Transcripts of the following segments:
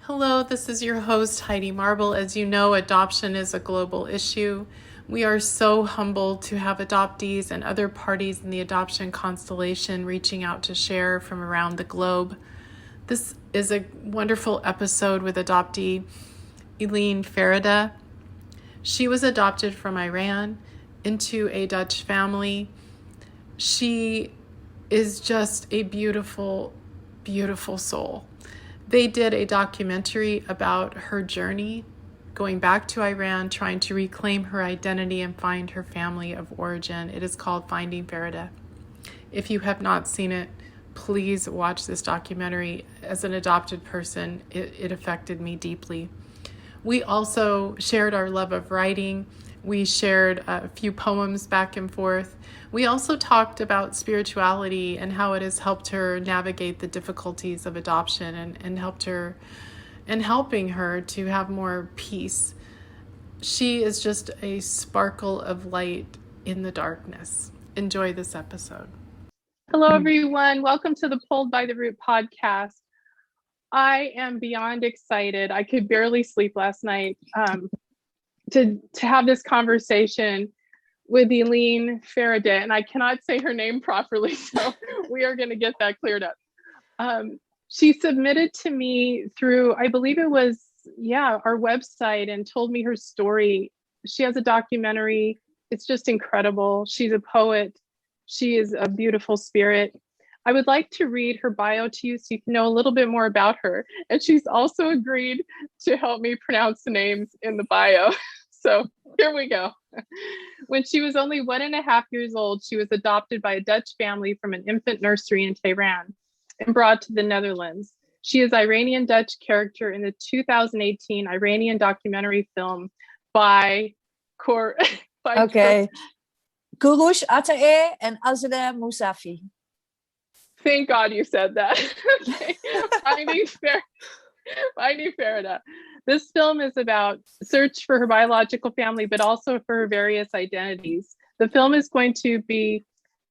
Hello, this is your host, Heidi Marble. As you know, adoption is a global issue. We are so humbled to have adoptees and other parties in the adoption constellation reaching out to share from around the globe. This is a wonderful episode with adoptee Eline Farideh. She was adopted from Iran into a Dutch family. She is just a beautiful, beautiful soul. They did a documentary about her journey going back to Iran, trying to reclaim her identity and find her family of origin. It is called Finding Farideh. If you have not seen it, please watch this documentary. As an adopted person, it affected me deeply. We also shared our love of writing. We shared a few poems back and forth. We also talked about spirituality and how it has helped her navigate the difficulties of adoption and helping her to have more peace. She is just a sparkle of light in the darkness. Enjoy this episode. Hello, everyone. Welcome to the Pulled by the Root podcast. I am beyond excited. I could barely sleep last night to have this conversation with Eline Farideh, and I cannot say her name properly, so we are going to get that cleared up. She submitted to me through, I believe it was, our website, and told me her story. She has a documentary. It's just incredible. She's a poet. She is a beautiful spirit. I would like to read her bio to you so you can know a little bit more about her. And she's also agreed to help me pronounce the names in the bio. So here we go. When she was only 1.5 years old, she was adopted by a Dutch family from an infant nursery in Tehran and brought to the Netherlands. She is Iranian Dutch character in the 2018 Iranian documentary film by Okay. Kurush Atae and Azadeh Mousavi. Thank God you said that. Okay. Finding Farideh. This film is about search for her biological family, but also for her various identities. The film is going to be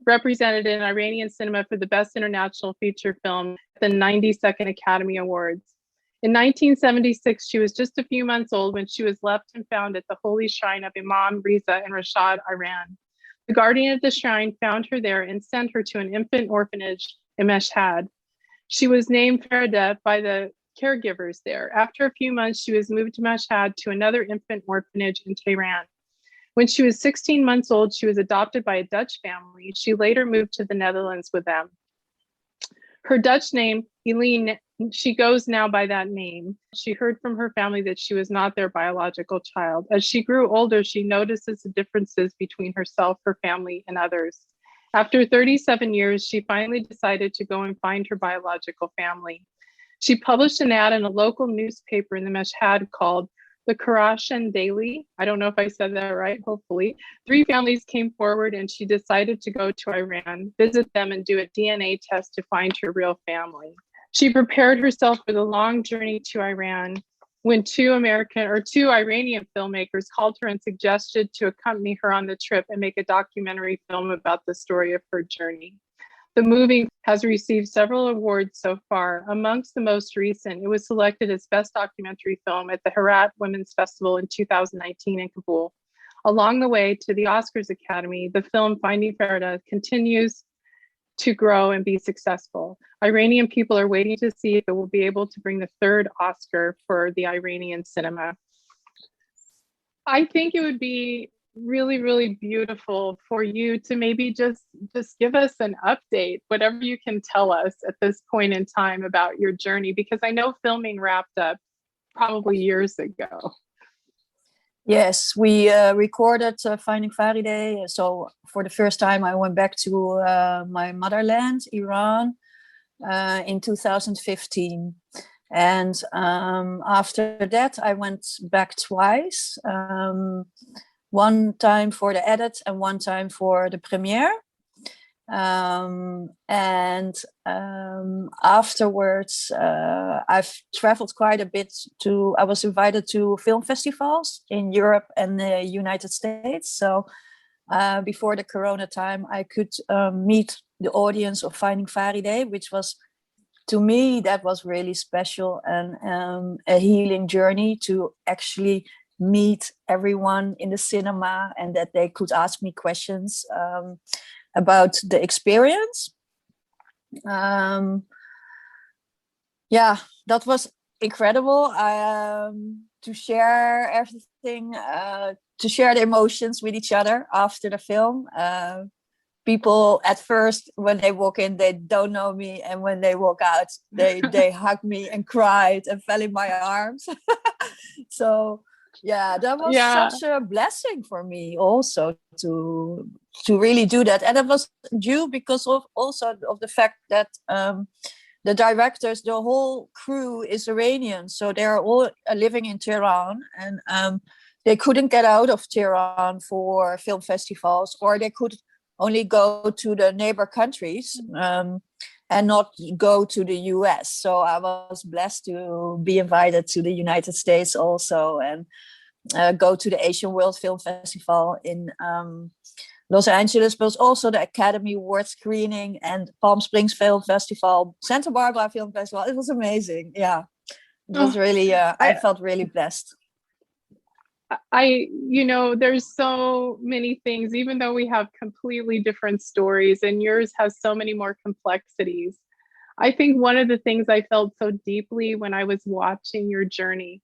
represented in Iranian cinema for the Best International Feature Film at the 92nd Academy Awards. In 1976, she was just a few months old when she was left and found at the holy shrine of Imam Reza in Rashad, Iran. The guardian of the shrine found her there and sent her to an infant orphanage in Mashhad. She was named Farideh by the caregivers there. After a few months, she was moved to Mashhad to another infant orphanage in Tehran. When she was 16 months old, she was adopted by a Dutch family. She later moved to the Netherlands with them. Her Dutch name, Eline, she goes now by that name. She heard from her family that she was not their biological child. As she grew older, she notices the differences between herself, her family, and others. After 37 years, she finally decided to go and find her biological family. She published an ad in a local newspaper in the Mashhad called the Kharashan Daily. I don't know if I said that right, hopefully. 3 families came forward and she decided to go to Iran, visit them, and do a DNA test to find her real family. She prepared herself for the long journey to Iran when 2 Iranian filmmakers called her and suggested to accompany her on the trip and make a documentary film about the story of her journey. The movie has received several awards so far. Amongst the most recent, it was selected as Best Documentary Film at the Herat Women's Festival in 2019 in Kabul. Along the way to the Oscars Academy, the film Finding Farideh continues to grow and be successful. Iranian people are waiting to see if it will be able to bring the 3rd Oscar for the Iranian cinema. I think it would be really, really beautiful for you to maybe just give us an update, whatever you can tell us at this point in time about your journey, because I know filming wrapped up probably years ago. Yes, we recorded Finding Farideh. So for the first time, I went back to my motherland, Iran, in 2015. And after that, I went back twice. One time for the edit and one time for the premiere. Afterwards, I've traveled quite a bit I was invited to film festivals in Europe and the United States. So before the Corona time, I could meet the audience of Finding Farideh, which was to me, that was really special, and a healing journey to actually meet everyone in the cinema, and that they could ask me questions about the experience. Yeah, that was incredible. To share everything, to share the emotions with each other after the film. People at first, when they walk in, they don't know me, and when they walk out, they hug me and cried and fell in my arms. So yeah, that was such a blessing for me also to really do that, and it was due because of also of the fact that the directors, the whole crew is Iranian, so they're all living in Tehran, and they couldn't get out of Tehran for film festivals, or they could only go to the neighbor countries and not go to the US. So I was blessed to be invited to the United States also, and go to the Asian World Film Festival in Los Angeles, but also the Academy Award screening and Palm Springs Film Festival, Santa Barbara Film Festival. It was amazing. Yeah, it was really, I felt really blessed. There's so many things, even though we have completely different stories and yours has so many more complexities. I think one of the things I felt so deeply when I was watching your journey,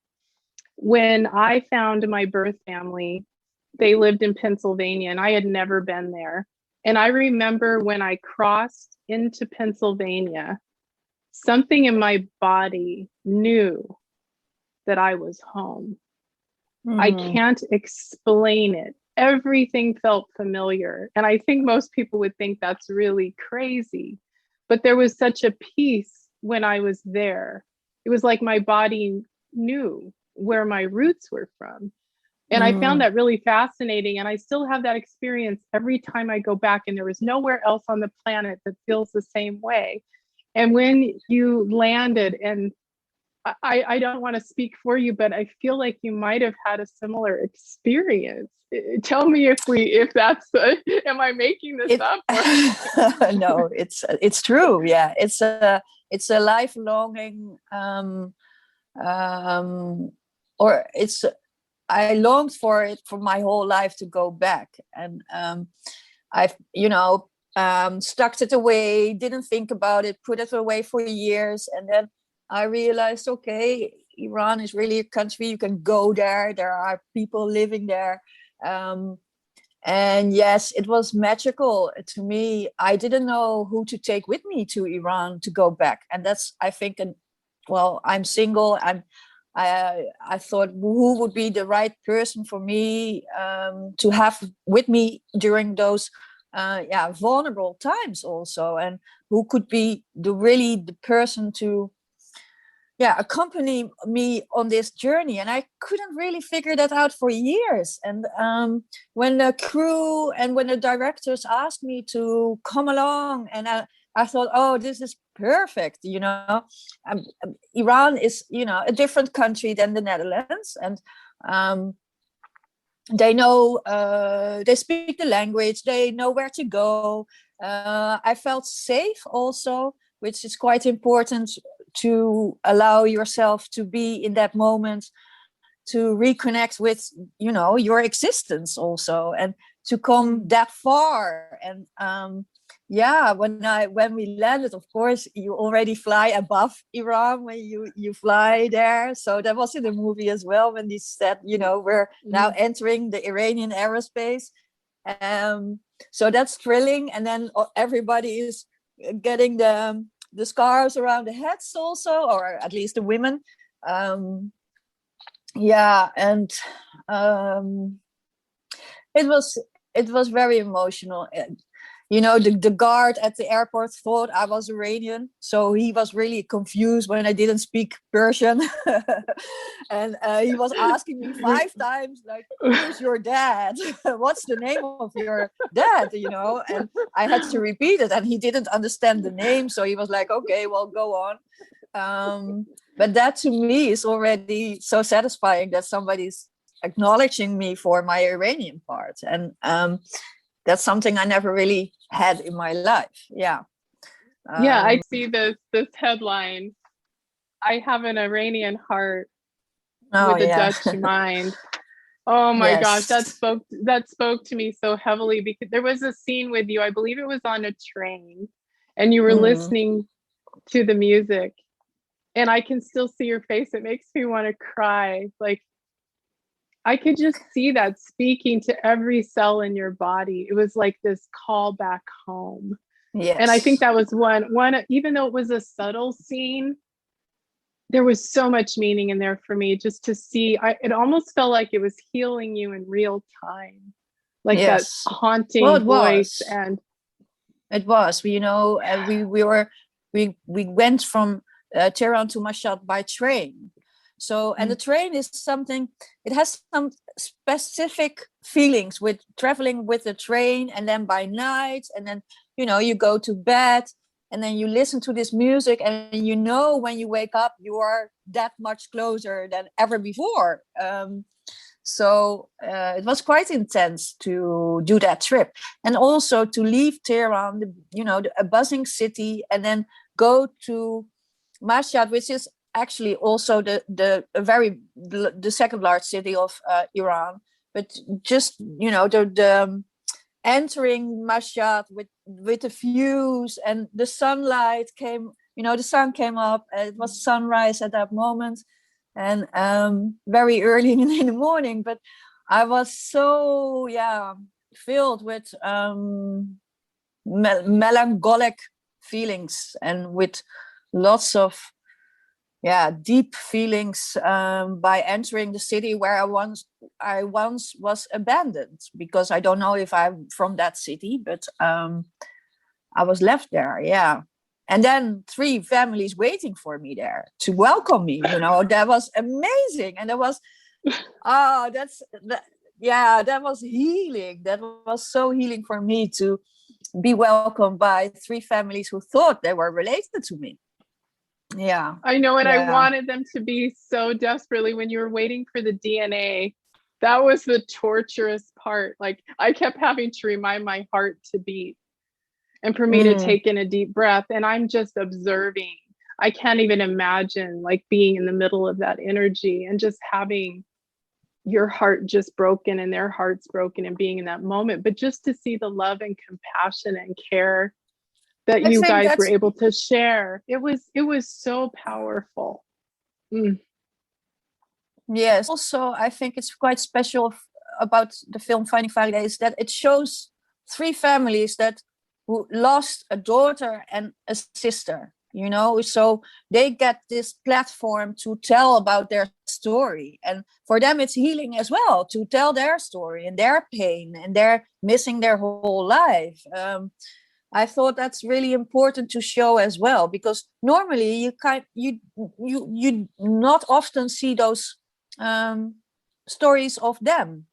when I found my birth family, they lived in Pennsylvania and I had never been there. And I remember when I crossed into Pennsylvania, something in my body knew that I was home. I can't explain it. Everything felt familiar. And I think most people would think that's really crazy. But there was such a peace when I was there. It was like my body knew where my roots were from. And I found that really fascinating. And I still have that experience every time I go back. And there is nowhere else on the planet that feels the same way. And when you landed, and I don't want to speak for you, but I feel like you might have had a similar experience. Tell me if that's am I making this up? No, it's true. Yeah, it's a lifelong or it's I longed for it for my whole life to go back, and I've stuck it away, didn't think about it, put it away for years, and then I realized, okay, Iran is really a country, you can go there. There are people living there. And yes, it was magical to me. I didn't know who to take with me to Iran to go back. And that's, I think, I'm single. I thought, who would be the right person for me to have with me during those vulnerable times also, and who could be the person to accompany me on this journey. And I couldn't really figure that out for years. And when the crew and when the directors asked me to come along, and I thought, oh, this is perfect. Iran is, a different country than the Netherlands. And they know, they speak the language, they know where to go. I felt safe also, which is quite important, to allow yourself to be in that moment, to reconnect with, your existence also, and to come that far. And when we landed, of course, you already fly above Iran when you fly there. So that was in the movie as well, when they said, we're now entering the Iranian aerospace. So that's thrilling. And then everybody is getting the scarves around the heads also, or at least the women. And it was very emotional. The guard at the airport thought I was Iranian, so he was really confused when I didn't speak Persian. And he was asking me 5 times, like, who's your dad? What's the name of your dad? And I had to repeat it, and he didn't understand the name, so he was like, okay, well, go on. But that to me is already so satisfying, that somebody's acknowledging me for my Iranian part. And that's something I never really had in my life. Yeah. Yeah, I see this headline. I have an Iranian heart Oh with a yeah. Dutch mind. Oh my gosh, Yes. that spoke to me so heavily because there was a scene with you. I believe it was on a train, and you were Mm. listening to the music, and I can still see your face. It makes me want to cry. Like I could just see that speaking to every cell in your body. It was like this call back home. And I think Yes. that was one even though it was a subtle scene, there was so much meaning in there for me just to see. It almost felt like it was healing you in real time, like that Yes. Well, haunting it voice. was. And It was. We went from Tehran to Mashhad by train. So, and the train is something. It has some specific feelings with traveling with the train, and then by night, and then you go to bed, and then you listen to this music, and when you wake up, you are that much closer than ever before. So it was quite intense to do that trip, and also to leave Tehran, a buzzing city, and then go to Mashhad, which is actually also the second largest city of Iran. But just the entering Mashhad with the views and the sunlight came. The sun came up. It was sunrise at that moment, and very early in the morning. But I was so filled with melancholic feelings, and with lots of deep feelings by entering the city where I once was abandoned, because I don't know if I'm from that city, but I was left there. Yeah. And then 3 families waiting for me there to welcome me. That was amazing. And that was, that was healing. That was so healing for me to be welcomed by 3 families who thought they were related to me. Yeah. I know, and I Yeah. wanted them to be so desperately when you were waiting for the DNA. That was the torturous part. Like I kept having to remind my heart to beat and for me to Mm. take in a deep breath. And I'm just observing. I can't even imagine like being in the middle of that energy and just having your heart just broken and their hearts broken and being in that moment. But just to see the love and compassion and care that I you think guys were that's able to share, it was so powerful. Mm. Yes. Also, I think it's quite special about the film Finding Farideh is that it shows 3 families that who lost a daughter and a sister. So they get this platform to tell about their story, and for them it's healing as well to tell their story and their pain, and they're missing their whole life. I thought that's really important to show as well, because normally you not often see those stories of them,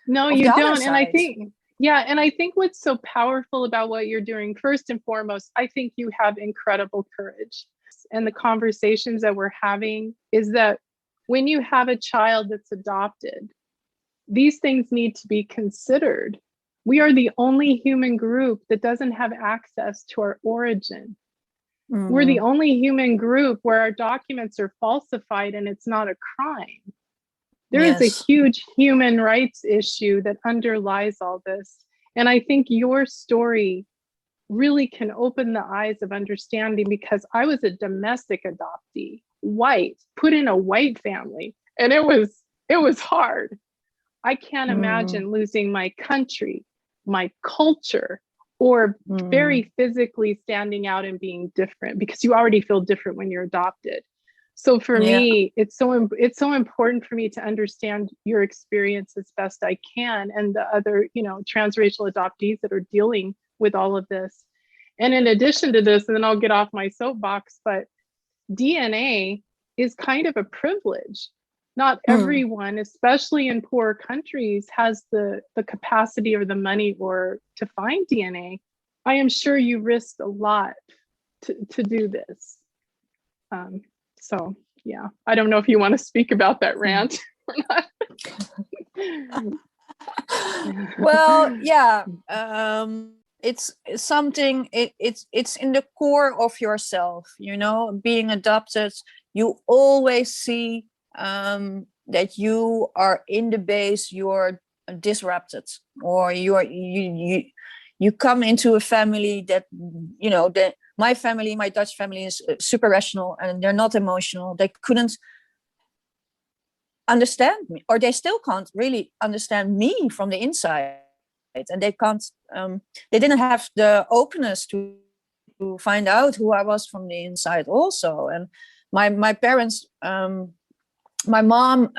No, of you the other don't. And I side. think, yeah, and I think what's so powerful about what you're doing, first and foremost, I think you have incredible courage. And the conversations that we're having is that when you have a child that's adopted, these things need to be considered. We are the only human group that doesn't have access to our origin. We're the Mm. only human group where our documents are falsified and it's not a crime. There is a Yes. huge human rights issue that underlies all this. And I think your story really can open the eyes of understanding, because I was a domestic adoptee, white, put in a white family, and it was hard. I can't Mm. imagine losing my country, my culture, or Mm. very physically standing out and being different, because you already feel different when you're adopted. So for Yeah. me, it's so important for me to understand your experience as best I can, and the other, transracial adoptees that are dealing with all of this. And in addition to this, and then I'll get off my soapbox, but DNA is kind of a privilege. Not Mm. everyone, especially in poor countries, has the capacity or the money or to find DNA. I am sure you risked a lot to do this. Um, so yeah, I don't know if you want to speak about that rant or not. Well, yeah. it's something, it's in the core of yourself, you know. Being adopted, you always see that you are in the base, you're disrupted, or you come into a family that, you know, that my family, my Dutch family, is super rational, and they're not emotional. They couldn't understand me, or they still can't really understand me from the inside, and they can't they didn't have the openness to find out who I was from the inside also. And my parents, my mom,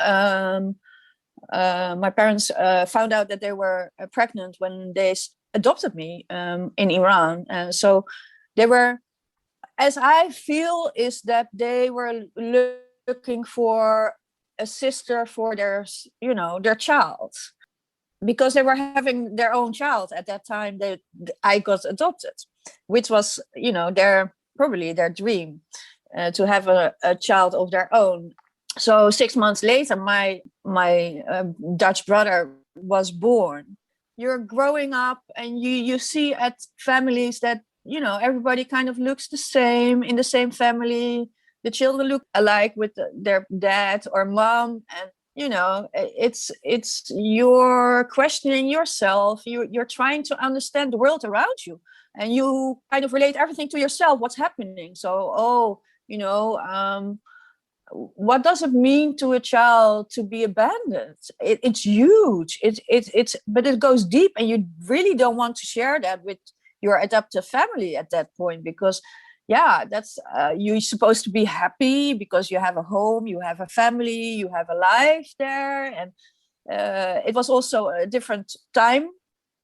my parents found out that they were pregnant when they adopted me in Iran. So they were, as I feel, is that they were looking for a sister for their, you know, their child, because they were having their own child at that time that I got adopted, which was, you know, their, probably their dream, to have a child of their own. So 6 months later, my Dutch brother was born. You're growing up, and you see at families that, you know, everybody kind of looks the same in the same family. The children look alike with their dad or mom, and you know, it's you're questioning yourself. You're trying to understand the world around you, and you kind of relate everything to yourself, what's happening. So, oh, you know, what does it mean to a child to be abandoned? It's huge. It's but it goes deep, and you really don't want to share that with your adoptive family at that point, because yeah, that's you're supposed to be happy because you have a home, you have a family, you have a life there. And it was also a different time,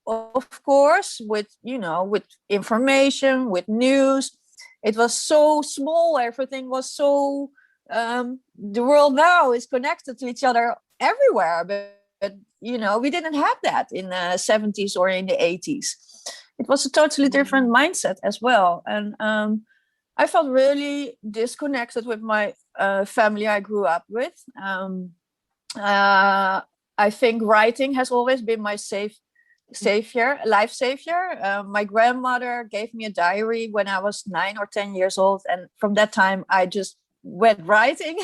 of course, with, you know, with information, with news. It was so small, everything was so the world now is connected to each other everywhere, but you know, we didn't have that in the 70s or in the 80s. It was a totally different mindset as well. And I felt really disconnected with my family I grew up with. I think writing has always been my life savior. My grandmother gave me a diary when I was 9 or 10 years old, and from that time I just went writing.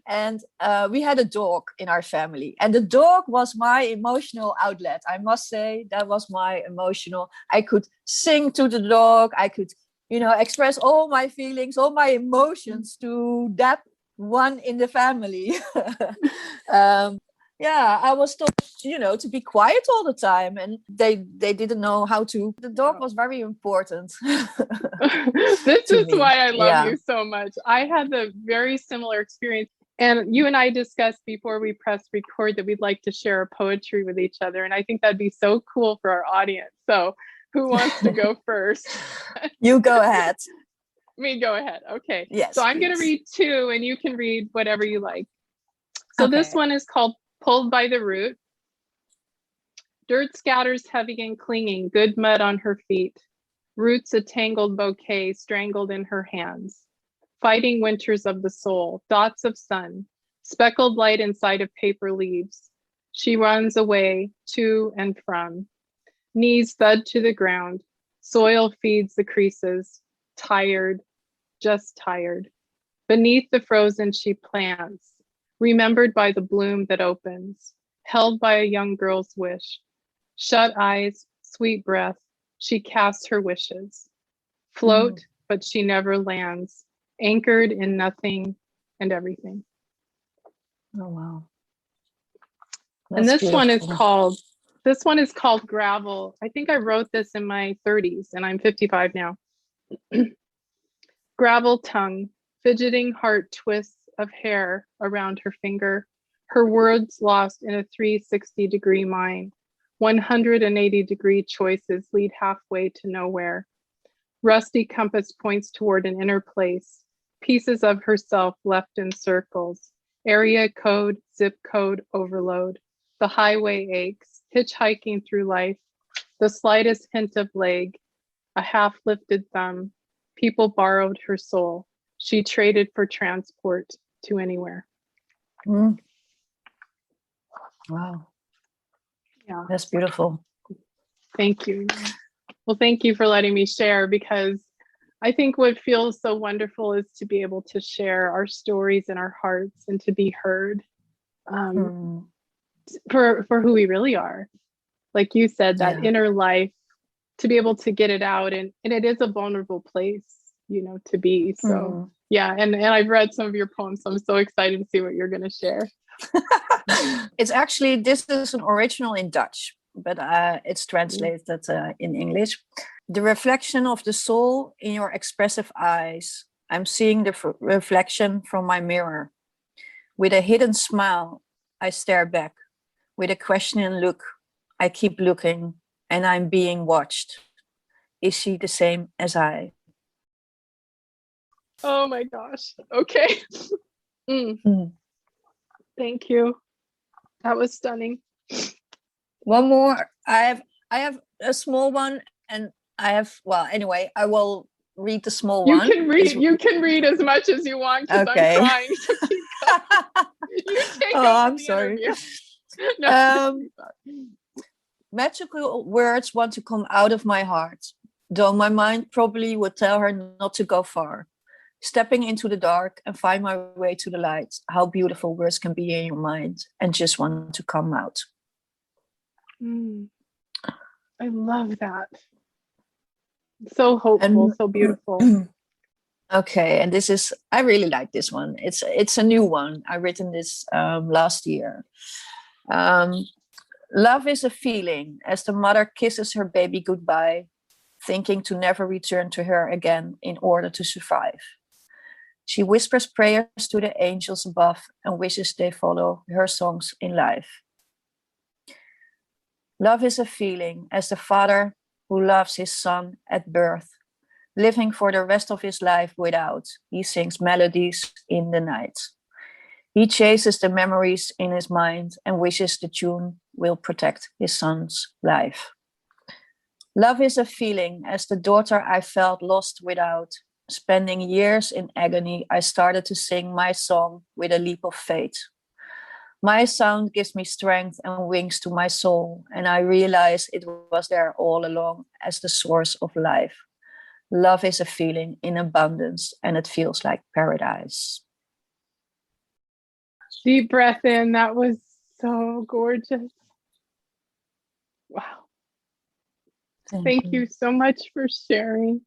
And we had a dog in our family, and the dog was my emotional outlet. I must say, that was my emotional. I could sing to the dog. I could, you know, express all my feelings, all my emotions to that one in the family. Yeah, I was told, you know, to be quiet all the time, and they didn't know how to. The dog was very important. This is me. why I love Yeah. you so much. I had the very similar experience. And you and I discussed before we press record that we'd like to share a poetry with each other. And I think that'd be so cool for our audience. So who wants to go first? You go ahead. Me go ahead. Okay. Yes. So I'm going to read two, and you can read whatever you like. So this one is called Pulled by the Root. Dirt scatters heavy and clinging, good mud on her feet. Roots a tangled bouquet strangled in her hands. Fighting winters of the soul, dots of sun, speckled light inside of paper leaves. She runs away, to and from. Knees thud to the ground. Soil feeds the creases. Tired, just tired. Beneath the frozen she plants, remembered by the bloom that opens, held by a young girl's wish. Shut eyes, sweet breath, she casts her wishes. Float, but she never lands, anchored in nothing and everything. Oh, wow. And this beautiful. This one is called Gravel. I think I wrote this in my 30s, and I'm 55 now. Gravel tongue, fidgeting heart twists of hair around her finger, her words lost in a 360-degree mind. 180-degree choices lead halfway to nowhere. Rusty compass points toward an inner place. Pieces of herself left in circles. Area code, zip code overload. The highway aches, hitchhiking through life. The slightest hint of leg, a half-lifted thumb. People borrowed her soul. She traded for transport to anywhere. Wow. Yeah. That's beautiful. Thank you. Well, thank you for letting me share, because I think what feels so wonderful is to be able to share our stories and our hearts and to be heard, um, for who we really are. Like you said, that Yeah. inner life, to be able to get it out, and it is a vulnerable place, to be. So yeah, and I've read some of your poems, so I'm so excited to see what you're going to share. It's actually, this is an original in Dutch, but it's translated in English. The reflection of the soul in your expressive eyes. I'm seeing the reflection from my mirror. With a hidden smile, I stare back. With a questioning look, I keep looking, and I'm being watched. Is she the same as I? Oh my gosh. Okay. Thank you. That was stunning. One more. I have a small one, and anyway, I will read the small one. You can read as much as you want, because okay. I'm trying to keep going. You take over I'm the sorry. interview. No, magical words want to come out of my heart, though my mind probably would tell her not to go far. Stepping into the dark and find my way to the light. How beautiful words can be in your mind and just want to come out. I love that. So hopeful, so beautiful. Okay, and I really like this one. It's a new one. I written this last year. Love is a feeling as the mother kisses her baby goodbye, thinking to never return to her again in order to survive. She whispers prayers to the angels above and wishes they follow her songs in life. Love is a feeling as the father who loves his son at birth, living for the rest of his life without. He sings melodies in the night. He chases the memories in his mind and wishes the tune will protect his son's life. Love is a feeling as the daughter I felt lost without. Spending years in agony, I started to sing my song with a leap of faith. My sound gives me strength and wings to my soul, and I realize it was there all along as the source of life. Love is a feeling in abundance, and it feels like paradise. Deep breath in. That was so gorgeous. Wow. Thank you so much for sharing.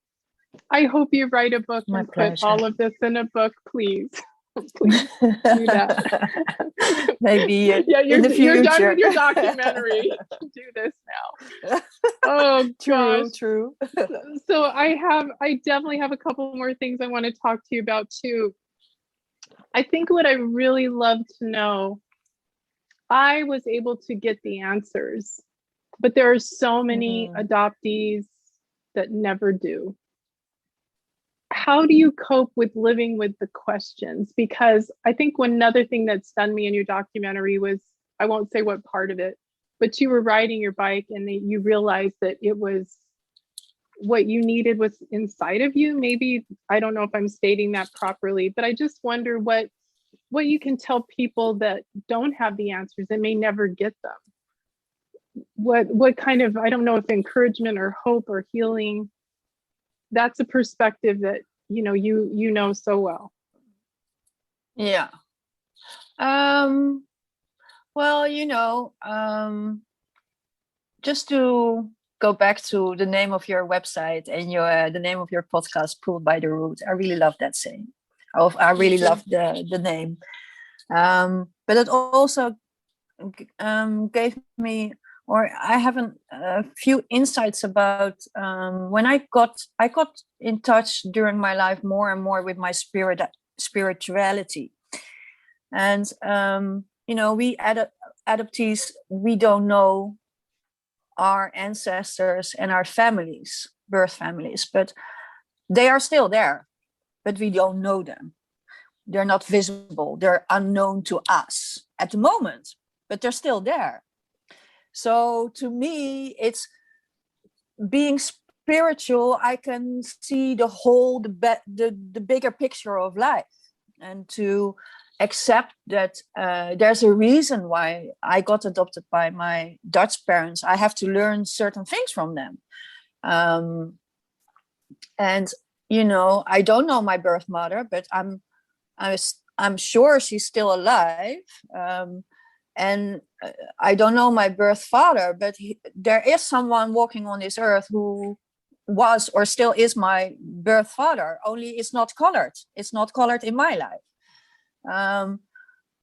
I hope you write a book and put all of this in a book, please. Please do that. Maybe you're, in the future. You're done with your documentary. Do this now. Oh, true, gosh. True. So I definitely have a couple more things I want to talk to you about too. I think what I really love to know, I was able to get the answers, but there are so many adoptees that never do. How do you cope with living with the questions? Because I think another thing that stunned me in your documentary was, I won't say what part of it, but you were riding your bike and you realized that it was what you needed was inside of you. Maybe, I don't know if I'm stating that properly, but I just wonder what you can tell people that don't have the answers and may never get them. What kind of, I don't know if encouragement or hope or healing, that's a perspective that you know so well. Yeah. Well, just to go back to the name of your website and the name of your podcast, Pulled by the Root. I really love that saying. I really love the name. But it also gave me, or I have a few insights about when I got in touch during my life more and more with my spirituality. And we adoptees, we don't know our ancestors and our families, birth families, but they are still there, but we don't know them. They're not visible. They're unknown to us at the moment, but they're still there. So to me, it's being spiritual. I can see the bigger picture of life, and to accept that there's a reason why I got adopted by my Dutch parents. I have to learn certain things from them. And I don't know my birth mother, but I'm sure she's still alive. And I don't know my birth father, but there is someone walking on this earth who was or still is my birth father, only it's not colored. It's not colored in my life.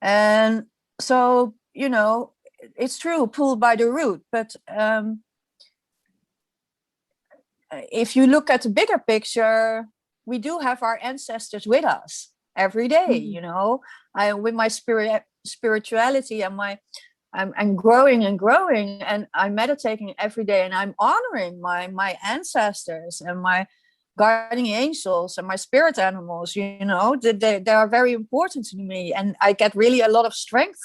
And so, it's true, pulled by the root. But if you look at the bigger picture, we do have our ancestors with us every day. Mm-hmm. With my spirituality and I'm growing and growing, and I'm meditating every day, and I'm honoring my ancestors and my guardian angels and my spirit animals. They are very important to me, and I get really a lot of strength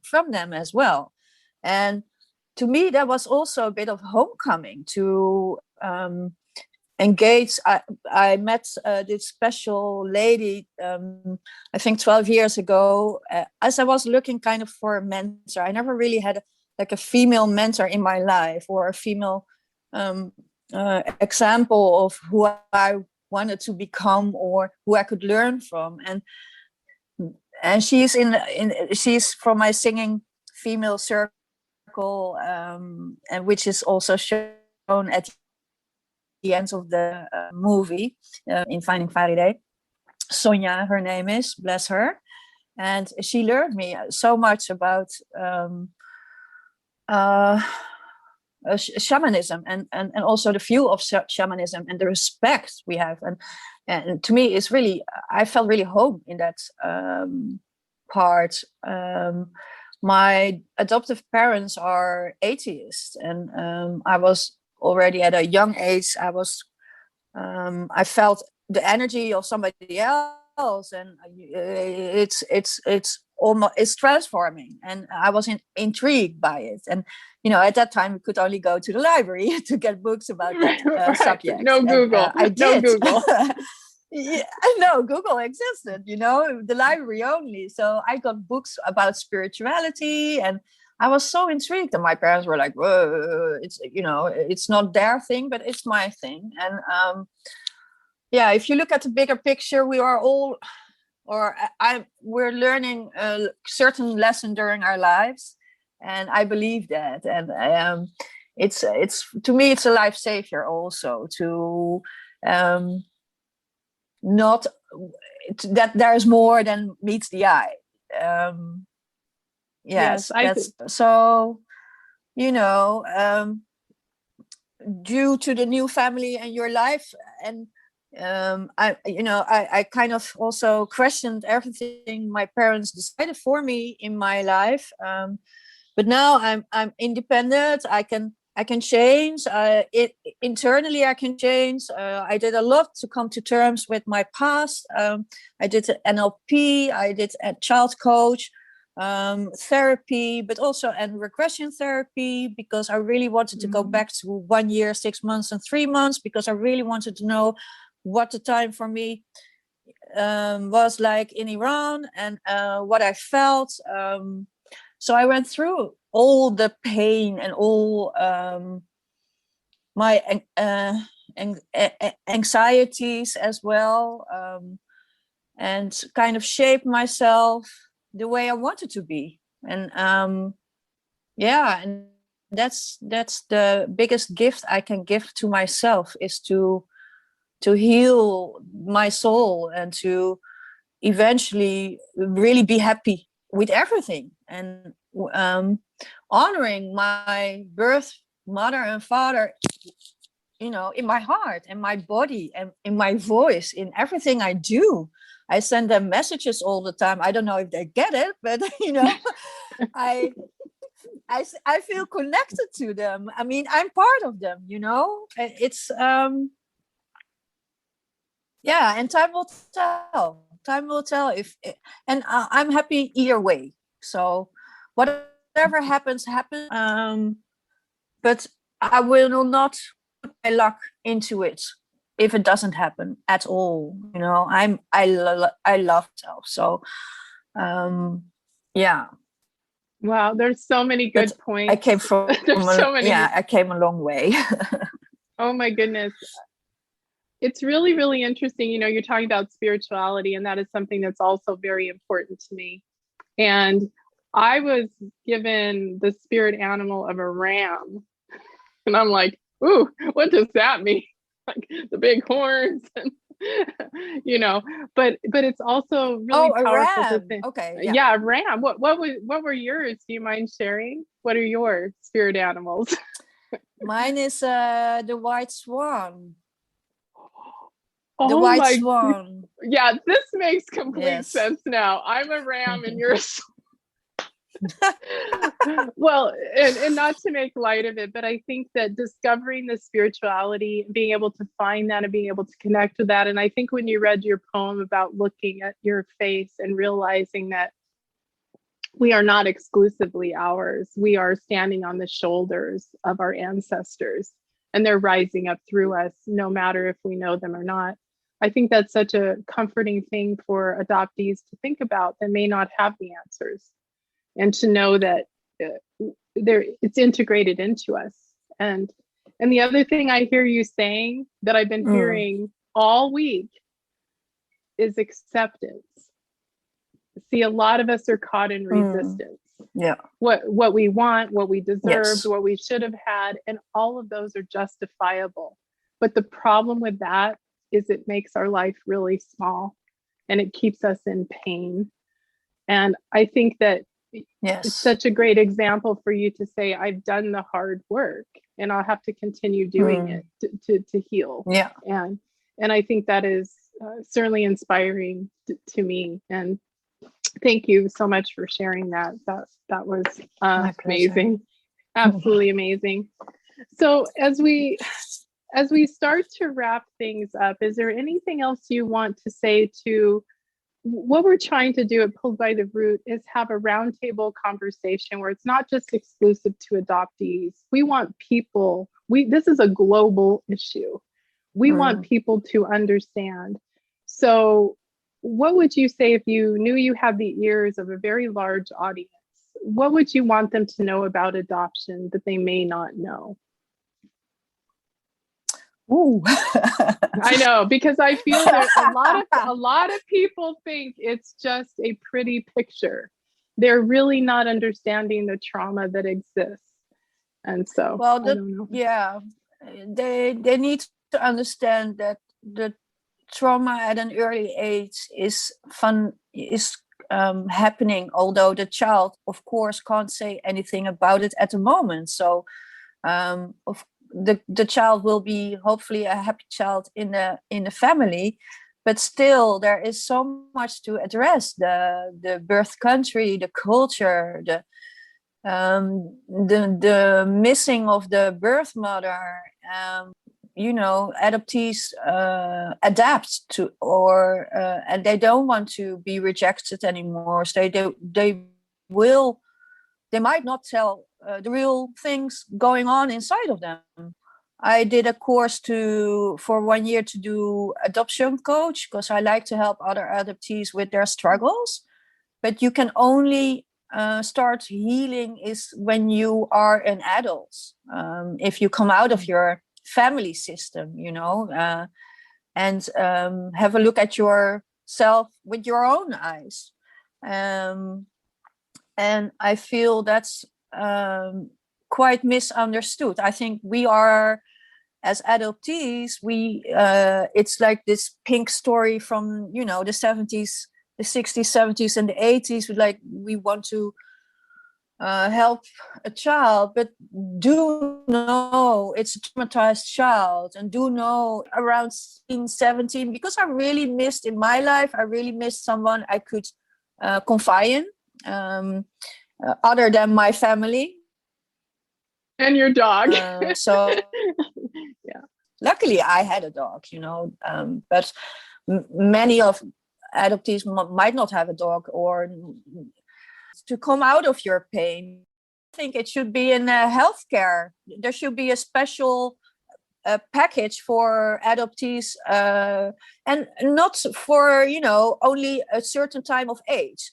from them as well. And to me, that was also a bit of homecoming to engage. I met this special lady, I think 12 years ago, as I was looking kind of for a mentor. I never really had a female mentor in my life, or a female example of who I wanted to become or who I could learn from. And she's she's from my singing female circle, and which is also shown at the end of the movie in Finding Farideh. Sonia, her name is, bless her. And she learned me so much about shamanism and also the view of shamanism and the respect we have. And to me, it's really, I felt really home in that part. My adoptive parents are atheists, and I was already at a young age. I felt the energy of somebody else, and it's almost, it's transforming, and I was intrigued by it. And at that time we could only go to the library to get books about that Right. subject. No Google. I did. No Google. Yeah, no, Google existed, the library only. So I got books about spirituality, and I was so intrigued. And my parents were like, whoa, it's not their thing, but it's my thing. And if you look at the bigger picture, we are all, we're learning a certain lesson during our lives. And I believe that. And it's to me, it's a life savior also to not that there's more than meets the eye. Yes, that's so. Due to the new family in your life, and I kind of also questioned everything my parents decided for me in my life. But now I'm independent. I can change. Internally, I can change. I did a lot to come to terms with my past. I did NLP. I did a child coach therapy, but also and regression therapy, because I really wanted to go back to 1 year, 6 months, and 3 months, because I really wanted to know what the time for me was like in Iran, and what I felt. So I went through all the pain and all my anxieties as well, and kind of shaped myself the way I wanted to be. And and that's the biggest gift I can give to myself, is to heal my soul and to eventually really be happy with everything, and honoring my birth mother and father, in my heart and my body and in my voice, in everything I do. I send them messages all the time. I don't know if they get it, but I feel connected to them. I mean, I'm part of them. It's and time will tell. Time will tell and I'm happy either way. So whatever happens. But I will not put my luck into it if it doesn't happen at all. I love myself. So Wow, there's so many good points. I came from there's so many. I came a long way. Oh my goodness. It's really, really interesting. You know, you're talking about spirituality, and that is something that's also very important to me. And I was given the spirit animal of a ram. And I'm like, ooh, what does that mean? Like the big horns and you know, but it's also really Oh, a powerful to ram. think. Okay, yeah. Yeah, ram. What were yours? Do you mind sharing? What are your spirit animals? Mine is the white swan. The Oh white my, swan. yeah, this makes complete Yes. sense now. I'm a ram and you're a well, and not to make light of it, but I think that discovering the spirituality, being able to find that and being able to connect with that. And I think when you read your poem about looking at your face and realizing that we are not exclusively ours, we are standing on the shoulders of our ancestors and they're rising up through us, no matter if we know them or not. I think that's such a comforting thing for adoptees to think about that may not have the answers, and to know that it's integrated into us. And the other thing I hear you saying that I've been hearing all week is acceptance. See, a lot of us are caught in resistance. Yeah. What we want, what we deserved, Yes. what we should have had, and all of those are justifiable. But the problem with that is it makes our life really small and it keeps us in pain. And I think that it's such a great example for you to say, I've done the hard work and I'll have to continue doing it to heal. Yeah. And I think that is certainly inspiring to me. And thank you so much for sharing that. That was amazing. Absolutely amazing. So as we start to wrap things up, is there anything else you want to say? To what we're trying to do at Pulled by the Root is have a roundtable conversation where it's not just exclusive to adoptees. We want people, this is a global issue. We want people to understand. So what would you say if you knew you had the ears of a very large audience? What would you want them to know about adoption that they may not know? Ooh. I know, because I feel that a lot of people think it's just a pretty picture. They're really not understanding the trauma that exists. And so, well, I don't know. Yeah, they need to understand that the trauma at an early age is happening, although the child, of course, can't say anything about it at the moment. So the child will be hopefully a happy child in the family, but still there is so much to address: the birth country, the culture, the missing of the birth mother. Adoptees adapt to, or and they don't want to be rejected anymore. So they might not tell the real things going on inside of them. I did a course for 1 year to do adoption coach, because I like to help other adoptees with their struggles. But you can only start healing is when you are an adult. If you come out of your family system, and have a look at yourself with your own eyes. And I feel that's quite misunderstood. I think we are, as adoptees, it's like this pink story from the 70s, the 60s, 70s, and the 80s. We want to help a child, but do know it's a traumatized child, and do know around 16, 17, because I really missed in my life, I really missed someone I could confide in, other than my family. And your dog. So yeah. Luckily I had a dog, but many of adoptees might not have a dog, or to come out of your pain. I think it should be in healthcare. There should be a special package for adoptees, and not for only a certain time of age.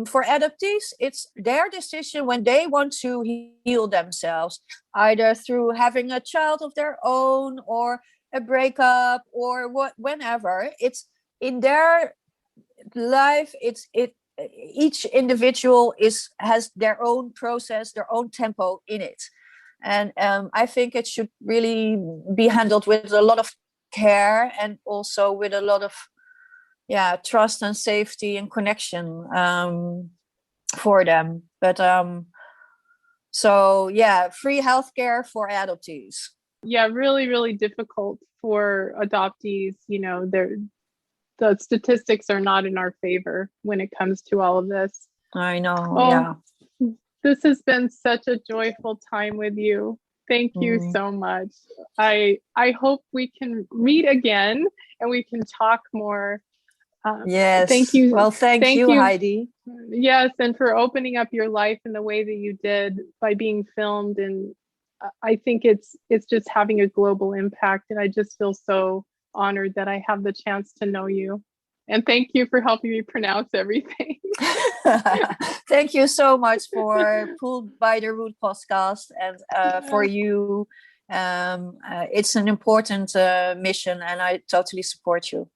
For adoptees, it's their decision when they want to heal themselves, either through having a child of their own or a breakup or whenever. It's in their life. Each individual has their own process, their own tempo in it, and I think it should really be handled with a lot of care and also with a lot of trust and safety and connection for them. But free healthcare for adoptees. Yeah, really, really difficult for adoptees. The statistics are not in our favor when it comes to all of this. I know. This has been such a joyful time with you. Thank you so much. I hope we can meet again and we can talk more. Yes. Thank you. Well, thank you, Heidi. Yes, and for opening up your life in the way that you did by being filmed. And I think it's just having a global impact. And I just feel so honored that I have the chance to know you. And thank you for helping me pronounce everything. Thank you so much for Pulled by the Root podcast and for you. It's an important mission and I totally support you.